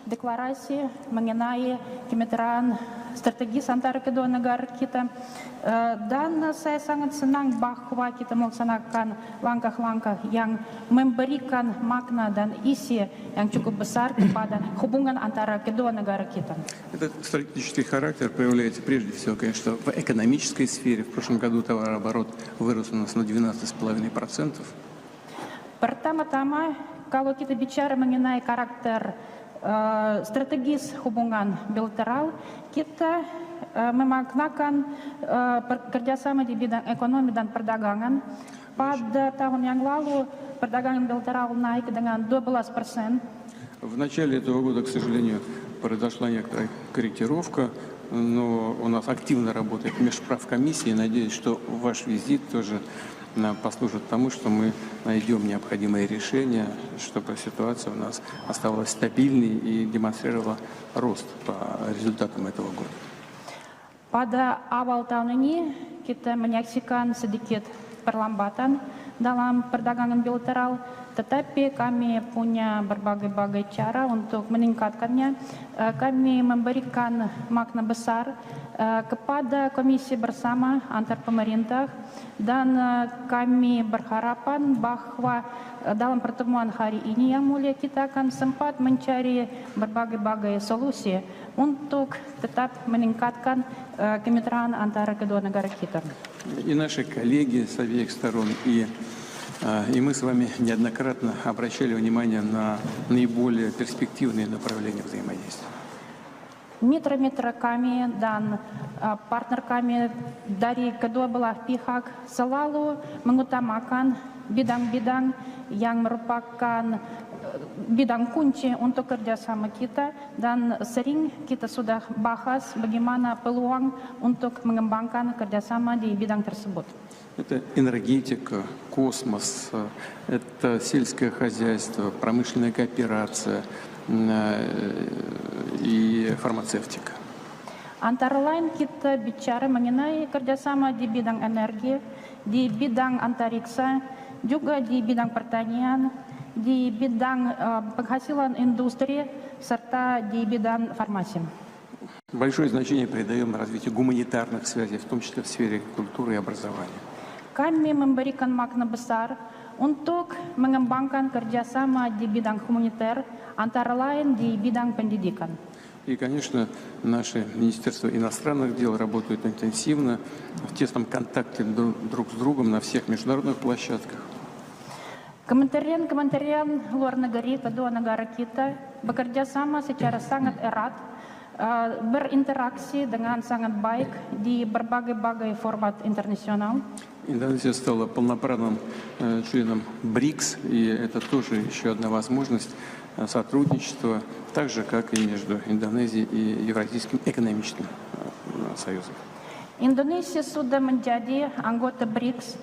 deklarasi mengenai kemitraan strategis antara kedua negara kita. Dan saya sangat senang bahwa kita melaksanakan langkah-langkah yang memberikan makna dan isi yang cukup besar kepada hubungan antara kedua negara kita. Этот стратегический характер проявляется прежде всего, конечно, в экономической сфере. В прошлом году товарооборот вырос у нас на 12,5%. Pertama-tama, kalau kita bicara mengenai karakter strategis hubungan bilateral, kita memaknakan kerjasama di bidang ekonomi dan perdagangan. Pada tahun yang lalu, perdagangan bilateral naik dengan 12%. В начале этого года, к сожалению, произошла некоторая корректировка, но у нас активно работает межправкомиссия. Надеюсь, что ваш визит тоже послужит тому, что мы найдем необходимые решения, чтобы ситуация у нас оставалась стабильной и демонстрировала рост по результатам этого года. Pada awal tahun ini kita menyaksikan sedikit perlambatan dalam perdagangan bilateral, tetapi kami punya berbagai cara untuk meningkatkannya. Kami memberikan makna besar kepada komisi bersama antar pemerintah dan kami berharapan bahwa dalam pertemuan hari ini yang mulia kita akan sempat mencari berbagai solusi untuk tetap meningkatkan kemitraan antara kedua negara kita. И наши коллеги с обеих сторон, и мы с вами неоднократно обращали внимание на наиболее перспективные направления взаимодействия. Mitra-mitra kami dan partner kami dari kedua belah pihak selalu mengutamakan bidang-bidang yang merupakan bidang kunci untuk kerjasama kita dan sering kita sudah bahas bagaimana peluang untuk mengembangkan kerjasama di bidang tersebut. Это энергетика, космос, это сельское хозяйство, промышленная кооперация и фармацевтика. Antara lain kita bicara mengenai kerjasama di bidang energi, di bidang antariksa, juga di bidang pertanian, di bidang penghasilan industri, serta di bidang farmasi. Большое значение придаем развитию гуманитарных связей, в том числе в сфере культуры и образования. Kami memberikan makna besar untuk mengembangkan kerjasama di bidang humaniter, antara lain di bidang pendidikan. И, конечно, наше Министерство иностранных дел работает интенсивно, в тесном контакте друг с другом на всех международных площадках. Kementerian luar negeri kedua negara kita bekerja sama secara sangat erat, berinteraksi dengan sangat baik di berbagai format internasional. Индонезия стала полноправным членом БРИКС, и это тоже еще одна возможность сотрудничества, так же, как и между Индонезией и Евразийским экономическим союзом. Indonesia sudah menjadi anggota BRICS.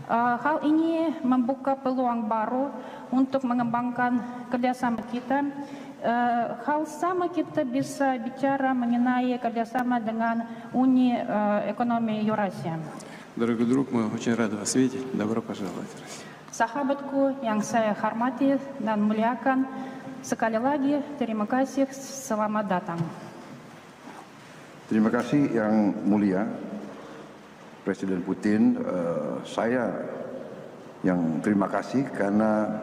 Hal ini membuka peluang baru untuk mengembangkan kerjasama kita. Hal sama kita bisa bicara mengenai kerjasama dengan Uni Ekonomi Eurasia. Дорогой друг, мы очень рады вас видеть. Добро пожаловать в Россию. Sahabatku yang saya hormati dan muliakan, sekali lagi terima kasih, selamat datang. Terima kasih yang mulia Presiden Putin. Saya yang terima kasih karena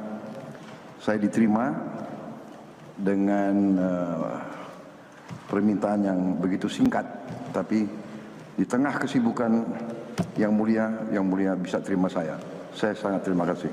saya diterima dengan permintaan yang begitu singkat, tapi di tengah kesibukan yang mulia bisa terima saya. Saya sangat terima kasih.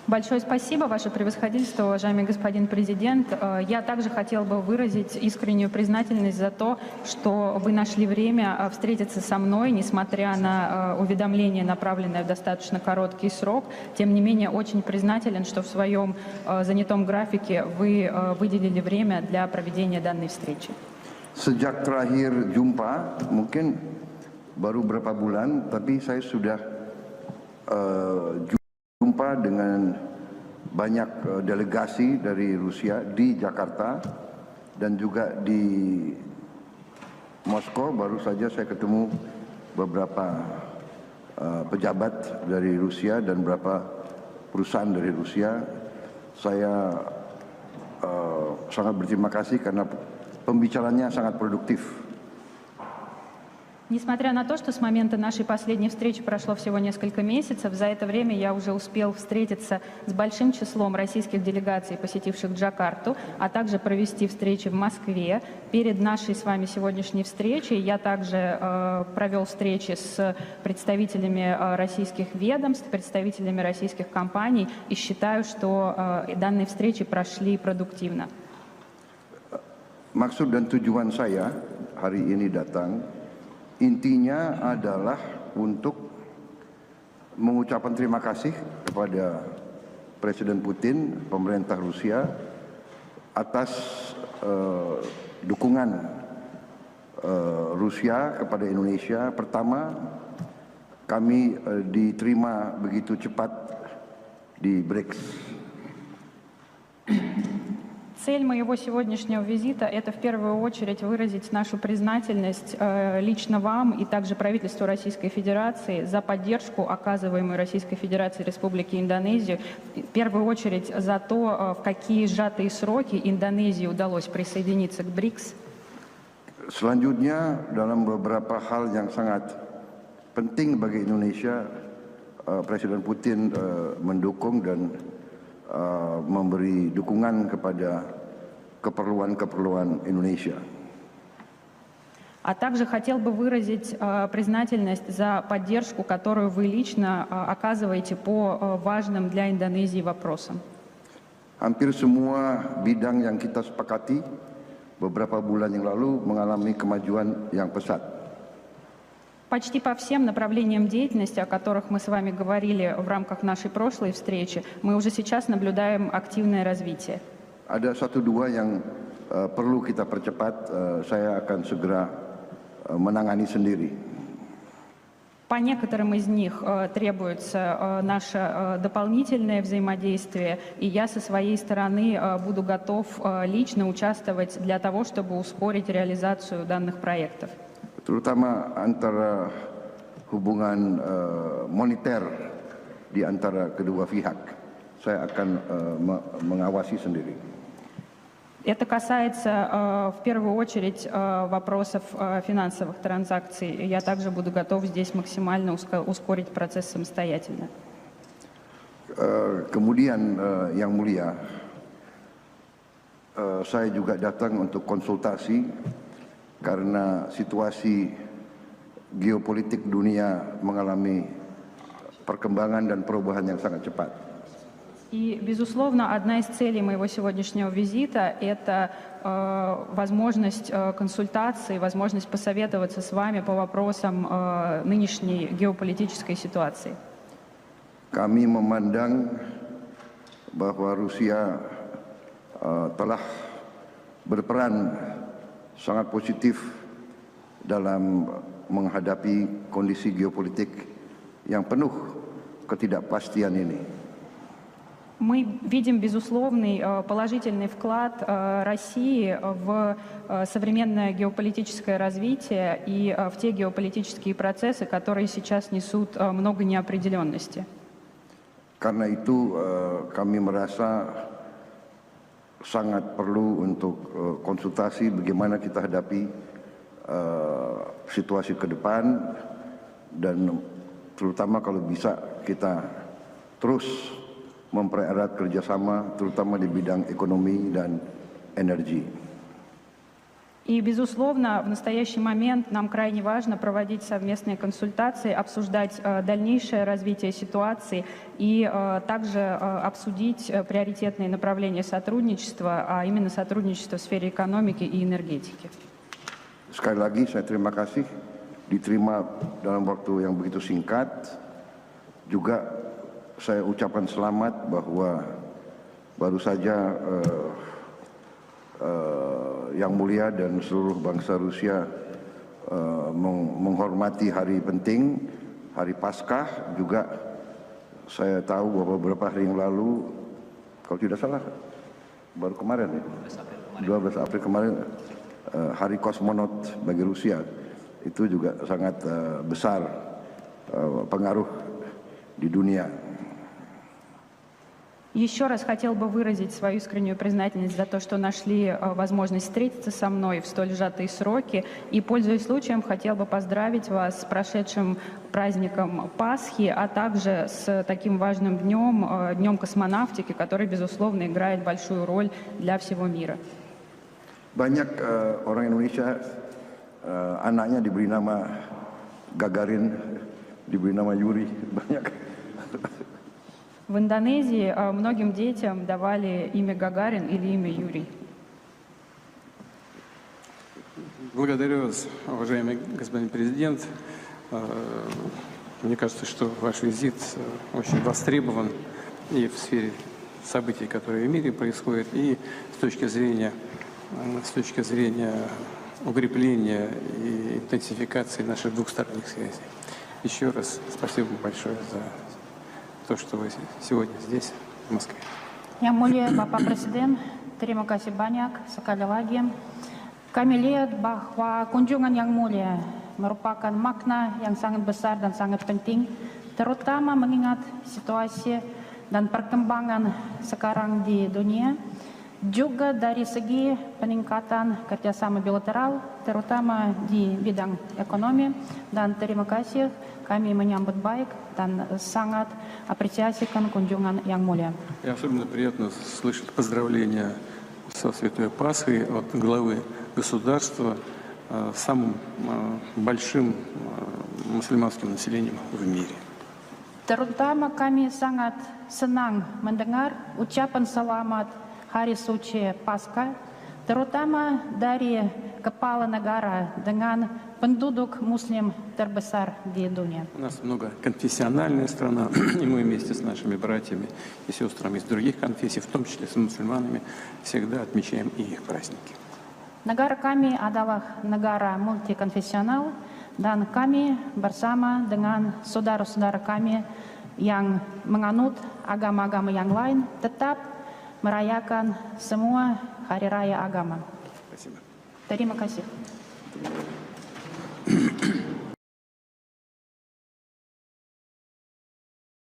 Большое спасибо, Ваше Превосходительство, уважаемый господин президент. Я также хотел бы выразить искреннюю признательность за то, что вы нашли время встретиться со мной, несмотря на уведомление, направленное в достаточно короткий срок. Тем не менее, очень признателен, что в своем занятом графике вы выделили время для проведения данной встречи. Sejak terakhir jumpa, mungkin baru berapa bulan, tapi saya sudah jumpa dengan banyak delegasi dari Rusia di Jakarta dan juga di Moskow. Baru saja saya ketemu beberapa pejabat dari Rusia dan beberapa perusahaan dari Rusia. Saya sangat berterima kasih karena pembicaranya sangat produktif. Несмотря на то, что с момента нашей последней встречи прошло всего несколько месяцев, за это время я уже успел встретиться с большим числом российских делегаций, посетивших Джакарту, а также провести встречи в Москве. Перед нашей с вами сегодняшней встречей я также провел встречи с представителями российских ведомств, представителями российских компаний и считаю, что данные встречи прошли продуктивно. Maksud dan tujuan saya hari ini datang intinya adalah untuk mengucapkan terima kasih kepada Presiden Putin, pemerintah Rusia atas dukungan Rusia kepada Indonesia. Pertama, kami diterima begitu cepat di BRICS. Цель моего сегодняшнего визита – это в первую очередь выразить нашу признательность лично вам и также правительству Российской Федерации за поддержку, оказываемую Российской Федерацией Республике Индонезию, в первую очередь за то, в какие сжатые сроки Индонезии удалось присоединиться к БРИКС. Selanjutnya, dalam beberapa hal yang sangat penting bagi Indonesia, Presiden Putin mendukung dan memberi dukungan kepada keperluan-keperluan Indonesia. А также хотел бы выразить признательность за поддержку, которую вы лично оказываете по важным для Индонезии вопросам. Hampir semua bidang yang kita sepakati beberapa bulan yang lalu mengalami kemajuan yang pesat. Почти по всем направлениям деятельности, о которых мы с вами говорили в рамках нашей прошлой встречи, мы уже сейчас наблюдаем активное развитие. Ada satu dua yang perlu kita percepat, saya akan segera menangani sendiri. По некоторым из них требуется наше дополнительное взаимодействие, и я со своей стороны буду готов лично участвовать для того, чтобы ускорить реализацию данных проектов. Terutama antara hubungan moneter di antara kedua pihak, saya akan mengawasi sendiri. Это касается в первую очередь вопросов финансовых транзакций. Я также буду готов здесь максимально ускорить процесс самостоятельно. Kemudian yang mulia, saya juga datang untuk konsultasi karena situasi geopolitik dunia mengalami perkembangan dan perubahan yang sangat cepat. И, безусловно, одна из целей моего сегодняшнего визита – это возможность консультации, возможность посоветоваться с вами по вопросам нынешней геополитической ситуации. Kami memandang bahwa Rusia telah berperan sangat positif dalam menghadapi kondisi geopolitik yang penuh ketidakpastian ini. Мы видим безусловный положительный вклад России в современное геополитическое развитие и в те геополитические процессы, которые сейчас несут много неопределенности. Karena itu kami merasa sangat perlu untuk konsultasi bagaimana kita hadapi situasi ke depan dan terutama kalau bisa kita terus mempererat kerjasama terutama di bidang ekonomi dan energi. И, безусловно, в настоящий момент нам крайне важно проводить совместные консультации, обсуждать дальнейшее развитие ситуации и также обсудить приоритетные направления сотрудничества, а именно сотрудничество в сфере экономики и энергетики. Sekali lagi saya terima kasih diterima dalam waktu yang begitu singkat. Juga saya ucapkan selamat bahwa baru saja Yang Mulia dan seluruh bangsa Rusia menghormati hari penting, hari Paskah. Juga saya tahu bahwa beberapa hari yang lalu, kalau tidak salah, baru kemarin ya, 12 April kemarin, hari kosmonot bagi Rusia. Itu juga sangat besar pengaruh di dunia. Еще раз хотел бы выразить свою искреннюю признательность за то, что нашли возможность встретиться со мной в столь сжатые сроки. И, пользуясь случаем, хотел бы поздравить вас с прошедшим праздником Пасхи, а также с таким важным днем, Днем космонавтики, который, безусловно, играет большую роль для всего мира. Banyak orang Indonesia anaknya diberi nama Gagarin, diberi nama Yuri, banyak. В Индонезии многим детям давали имя Гагарин или имя Юрий. Благодарю вас, уважаемый господин президент. Мне кажется, что ваш визит очень востребован и в сфере событий, которые в мире происходят, и с точки зрения укрепления и интенсификации наших двухсторонних связей. Еще раз спасибо большое за то, что вы сегодня здесь, в Москве. Yang mulia Bapak Presiden, terima kasih banyak sekali lagi. Kami lihat bahwa kunjungan yang mulia merupakan makna yang sangat besar dan sangat penting, terutama mengingat situasi dan perkembangan sekarang di dunia, juga dari segi peningkatan kerjasama bilateral, terutama di bidang ekonomi. Dan terima kasih, kami menyambut baik dan sangat apresiasikan kunjungan yang mulia. И особенно приятно слышать поздравления со Святой Пасхой от главы государства с самым большим мусульманским населением в мире. Terutama kami sangat senang mendengar ucapan selamat Hari Suci Paskah, terutama dari kepala negara dengan penduduk muslim terbesar di dunia. У нас многоконфессиональная страна, и мы вместе с нашими братьями и сестрами из других конфессий, в том числе с мусульманами, всегда отмечаем и их праздники. Negara kami adalah negara multikonfesional dan kami bersama dengan saudara-saudara kami yang menganut agama-agama yang lain tetap merayakan semua hari raya agama. Спасибо. Terima kasih.